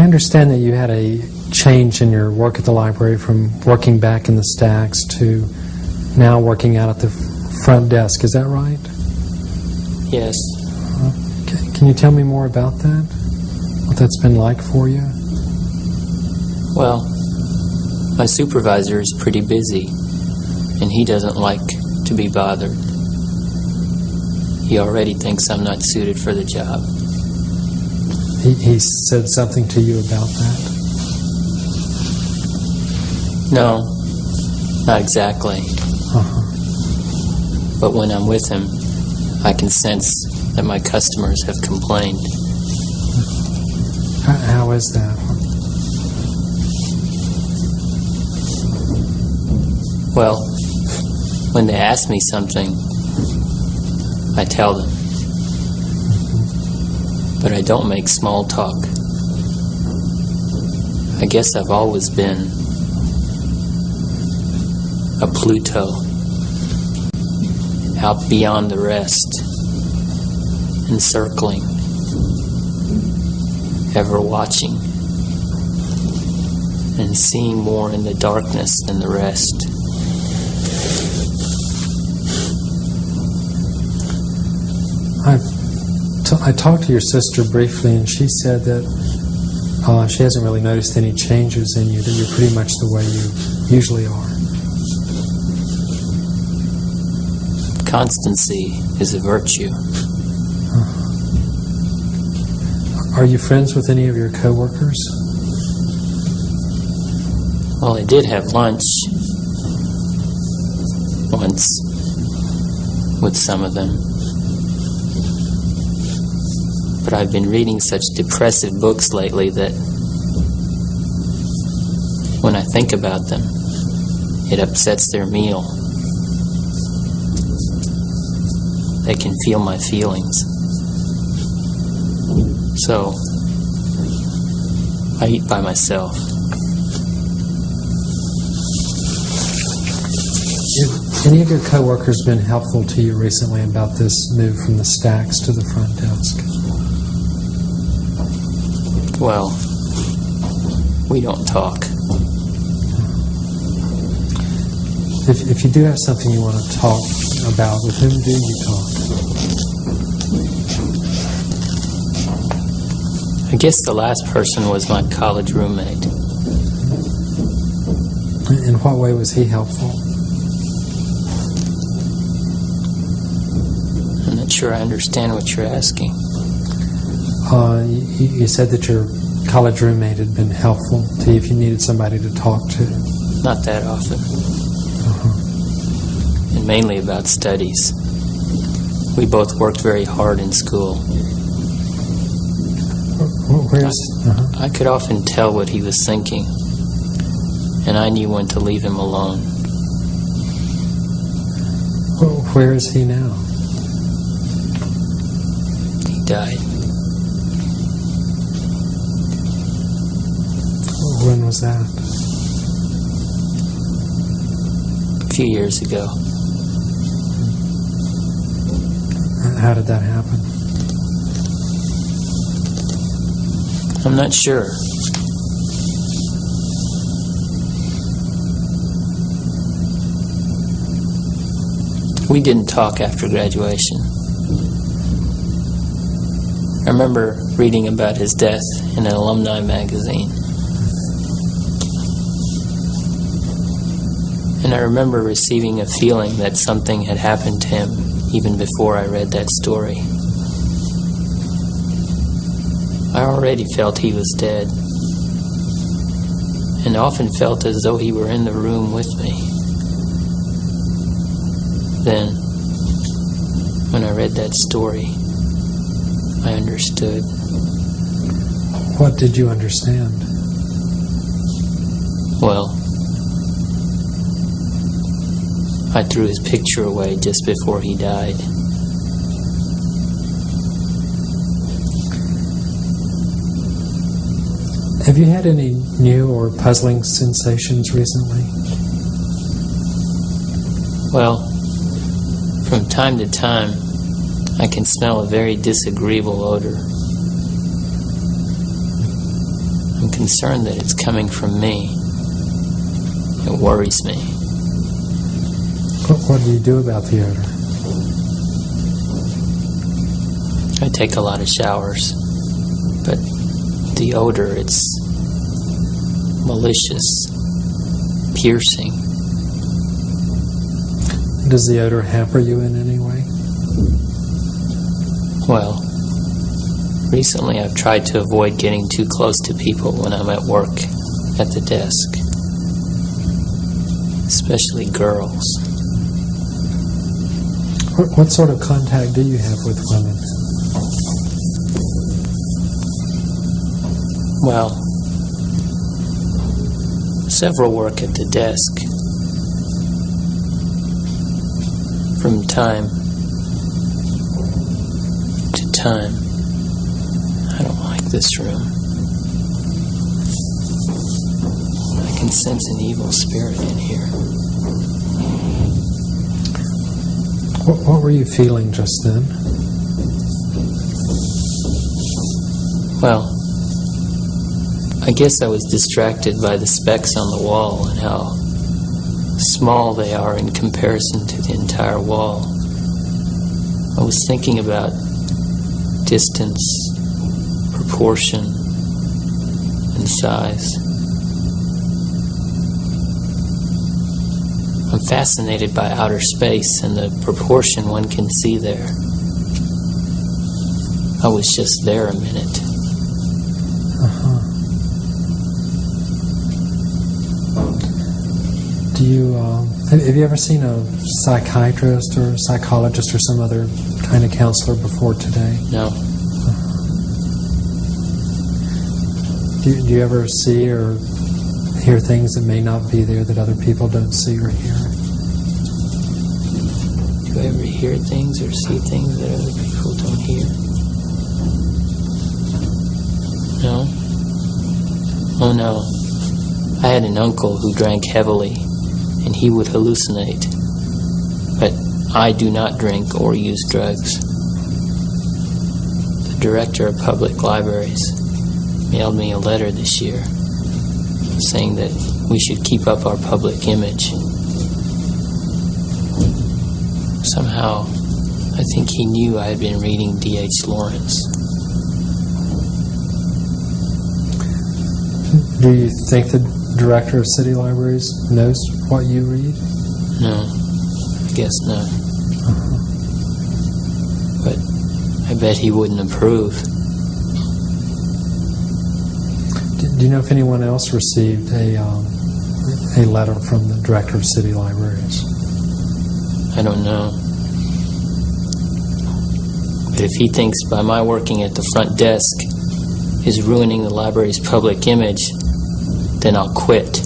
I understand that you had a change in your work at the library from working back in the stacks to now working out at the front desk. Is that right? Yes. Okay. Can you tell me more about that? What that's been like for you? Well, my supervisor is pretty busy, and he doesn't like to be bothered. He already thinks I'm not suited for the job. He said something to you about that? No, not exactly. But when I'm with him, I can sense that my customers have complained. How is that? Well, when they ask me something, I tell them. But I don't make small talk. I guess I've always been a Pluto, out beyond the rest, encircling, ever watching, and seeing more in the darkness than the rest. I talked to your sister briefly, and she said that she hasn't really noticed any changes in you, that you're pretty much the way you usually are. Constancy is a virtue. Are you friends with any of your coworkers? Well, I did have lunch once with some of them. But I've been reading such depressive books lately that when I think about them, it upsets their meal. They can feel my feelings. So, I eat by myself. Have any of your coworkers been helpful to you recently about this move from the stacks to the front desk? Well, we don't talk. If you do have something you want to talk about, with whom do you talk? I guess the last person was my college roommate. In what way was he helpful? I'm not sure I understand what you're asking. You said that your college roommate had been helpful to you if you needed somebody to talk to. Not that often. And mainly about studies. We both worked very hard in school. I could often tell what he was thinking, and I knew when to leave him alone. Where is he now? He died. When was that? A few years ago. How did that happen? I'm not sure. We didn't talk after graduation. I remember reading about his death in an alumni magazine. And I remember receiving a feeling that something had happened to him even before I read that story. I already felt he was dead, and often felt as though he were in the room with me. Then, when I read that story, I understood. What did you understand? Well, I threw his picture away just before he died. Have you had any new or puzzling sensations recently? Well, from time to time, I can smell a very disagreeable odor. concerned that it's coming from me. It worries me. What do you do about the odor? I take a lot of showers, but the odor, it's malicious, piercing. Does the odor hamper you in any way? Well, recently I've tried to avoid getting too close to people when I'm at work at the desk, especially girls. What sort of contact do you have with women? Well, several work at the desk. From time to time. I don't like this room. I can sense an evil spirit in here. What were you feeling just then? Well, I guess I was distracted by the specks on the wall and how small they are in comparison to the entire wall. I was thinking about distance, proportion, and size. I'm fascinated by outer space and the proportion one can see there. I was just there a minute. Do you have you ever seen a psychiatrist or psychologist or some other kind of counselor before today? No. Do you ever see or hear things that may not be there that other people don't see or hear? Do you ever hear things or see things that other people don't hear? No? Oh no. I had an uncle who drank heavily, and he would hallucinate. But I do not drink or use drugs. The director of public libraries mailed me a letter this year saying that we should keep up our public image. Somehow, I think he knew I had been reading D.H. Lawrence. Do you think the director of city libraries knows what you read? No, I guess not. But I bet he wouldn't approve. Do you know if anyone else received a letter from the director of city libraries? I don't know. But if he thinks by my working at the front desk is ruining the library's public image, then I'll quit.